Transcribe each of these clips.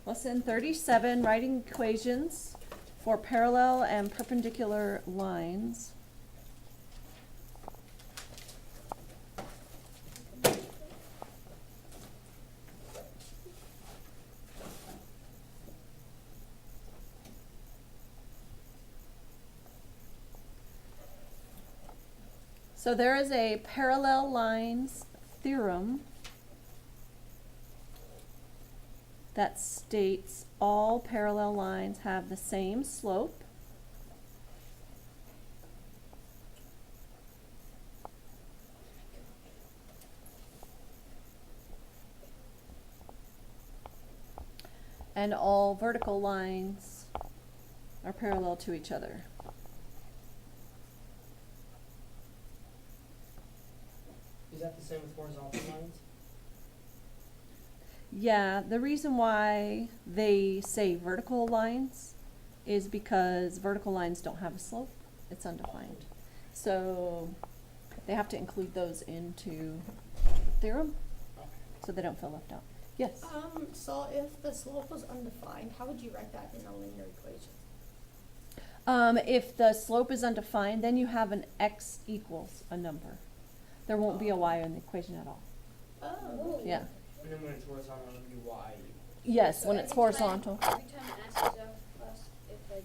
Lesson 37, writing equations for parallel and perpendicular lines. So there is a parallel lines theorem that states all parallel lines have the same slope and all vertical lines are parallel to each other. Is that the same with horizontal lines? Yeah, the reason why they say vertical lines is because vertical lines don't have a slope. It's undefined. So they have to include those into the theorem Okay. so they don't feel left out. Yes? So if the slope was undefined, how would you write that in a linear equation? If the slope is undefined, then you have an x equals a number. There won't be a y in the equation at all. Oh. Yeah. And then when it's horizontal, it'll be y. Yes, So when it's every horizontal. Every time it asks us if like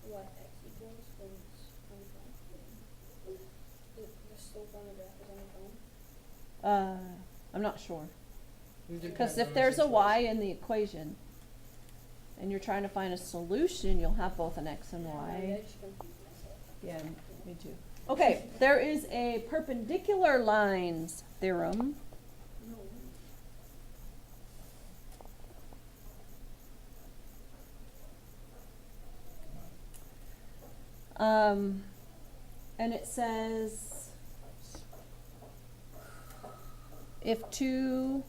what x equals, then it's undefined. The slope on the graph is undefined. I'm not sure. It Because depends if on the there's a y situation. in the equation and you're trying to find a solution, you'll have both an x and I y. just confused myself. Yeah, me too. Okay, there is a perpendicular lines theorem. No. And it says if two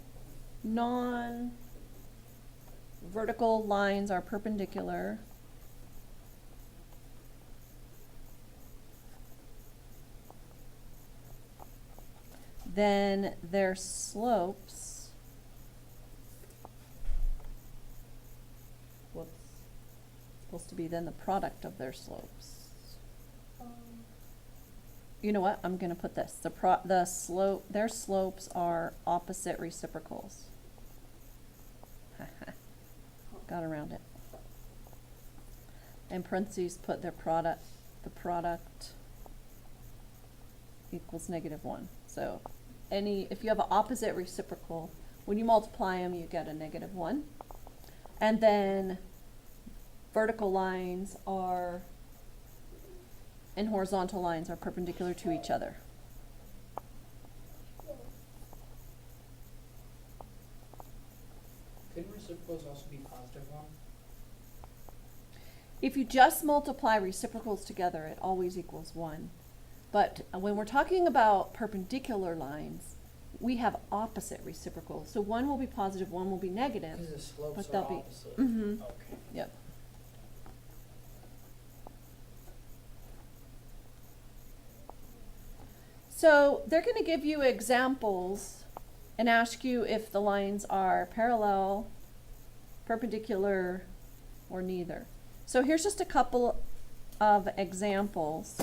non-vertical lines are perpendicular, then their slopes, whoops, supposed to be then the product of their slopes. You know what? I'm gonna put this. Their slopes are opposite reciprocals. Got around it. In parentheses, put the product equals -1. So if you have an opposite reciprocal, when you multiply them, you get a -1. And then vertical lines and horizontal lines are perpendicular to each other. Couldn't reciprocals also be positive one? If you just multiply reciprocals together, it always equals 1. But when we're talking about perpendicular lines, we have opposite reciprocals. So one will be positive, one will be negative. Because the slopes But are they'll be- opposite. Mhm. Okay. Yep. So they're going to give you examples and ask you if the lines are parallel, perpendicular, or neither. So here's just a couple of examples.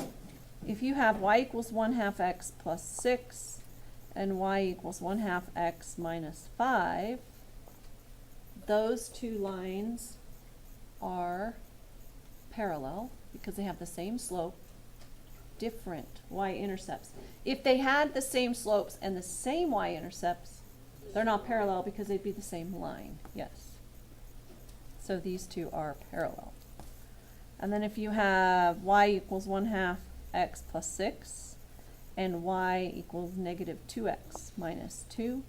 If you have y equals 1/2 x plus 6 and y equals 1/2 x minus 5, those two lines are parallel because they have the same slope, different y-intercepts. If they had the same slopes and the same y-intercepts, they're not parallel because they'd be the same line, yes. So these two are parallel. And then if you have y equals 1/2 x plus 6 and y equals -2x minus 2,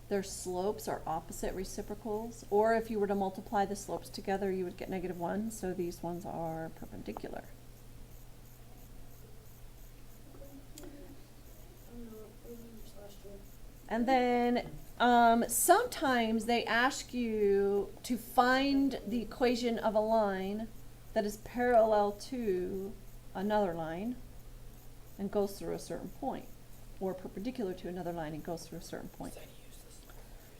their slopes are opposite reciprocals, or if you were to multiply the slopes together, you would get -1, so these ones are perpendicular. And then sometimes they ask you to find the equation of a line that is parallel to another line and goes through a certain point, or perpendicular to another line and goes through a certain point.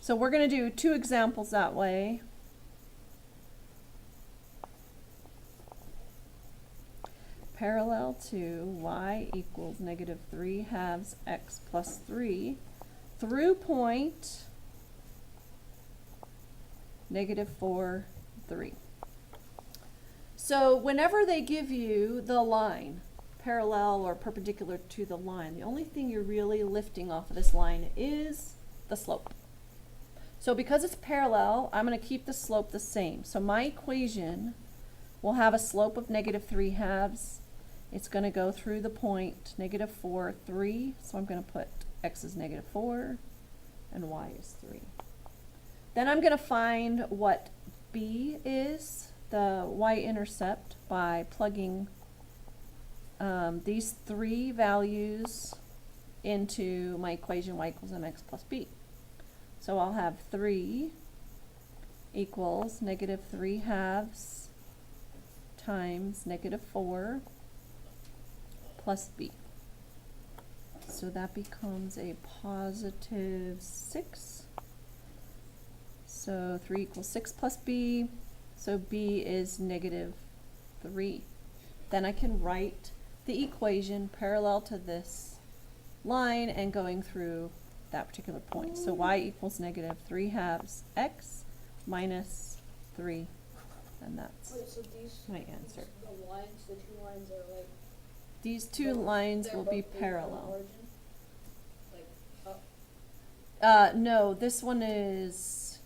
So we're going to do 2 examples that way. Parallel to y equals negative 3 halves x plus 3 through point negative 4, 3. So whenever they give you the line, parallel or perpendicular to the line, the only thing you're really lifting off of this line is the slope. So because it's parallel, I'm going to keep the slope the same. So my equation will have a slope of negative 3 halves. It's going to go through the point negative 4, 3. So I'm going to put x is negative 4 and y is 3. Then I'm going to find what b is, the y-intercept, by plugging these 3 values into my equation y equals mx plus b. So I'll have 3 equals negative 3 halves times negative 4 plus b. So that becomes a positive 6. So 3 equals 6 plus b. So b is negative 3. Then I can write the equation parallel to this line and going through that particular point. So y equals negative 3 halves x minus 3. And that's Wait, so these, my answer. the lines, the 2 lines are like, These 2 lines they're will be both based on parallel. origin? Like, up? No, this one is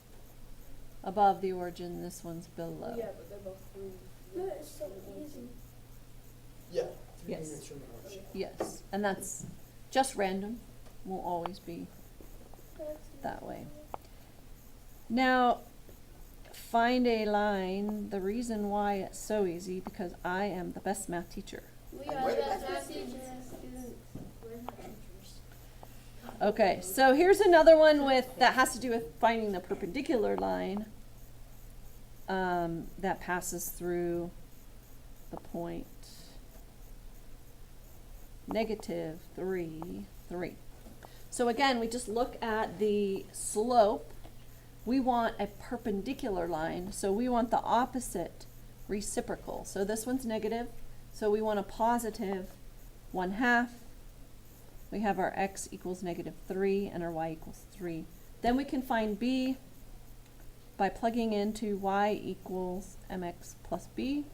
above the origin, this one's below. Yeah, but they're both through. No, it's so easy. Yeah. 3 Yes. units from the origin. Yes, and that's just random, won't always be That's that way. Now, find a line. The reason why it's so easy, because I am the best math teacher. We are are the the best best students. We're not teachers. Okay, so here's another one that has to do with finding the perpendicular line that passes through the point negative 3, 3. So again, we just look at the slope. We want a perpendicular line, so we want the opposite reciprocal. So this one's negative, so we want a positive 1/2. We have our x equals negative 3 and our y equals 3. Then we can find b by plugging into y equals mx plus b.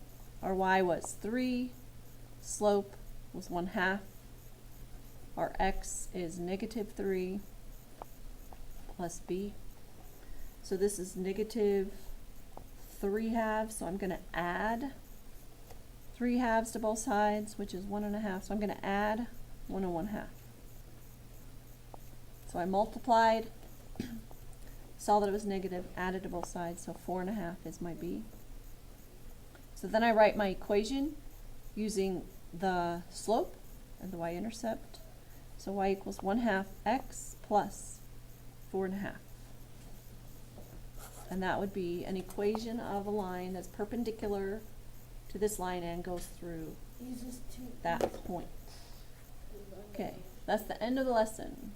Our y was 3, slope was 1/2. Our x is negative 3 plus b. So this is negative 3 halves, so I'm going to add 3 halves to both sides, which is 1.5. So I'm going to add 1 and 1/2. So I multiplied, saw that it was negative, added to both sides, so 4.5 is my b. So then I write my equation using the slope and the y-intercept. So y equals 1/2 x plus 4.5. And that would be an equation of a line that's perpendicular to this line and goes through Uses 2. that point. Okay, that's the end of the lesson.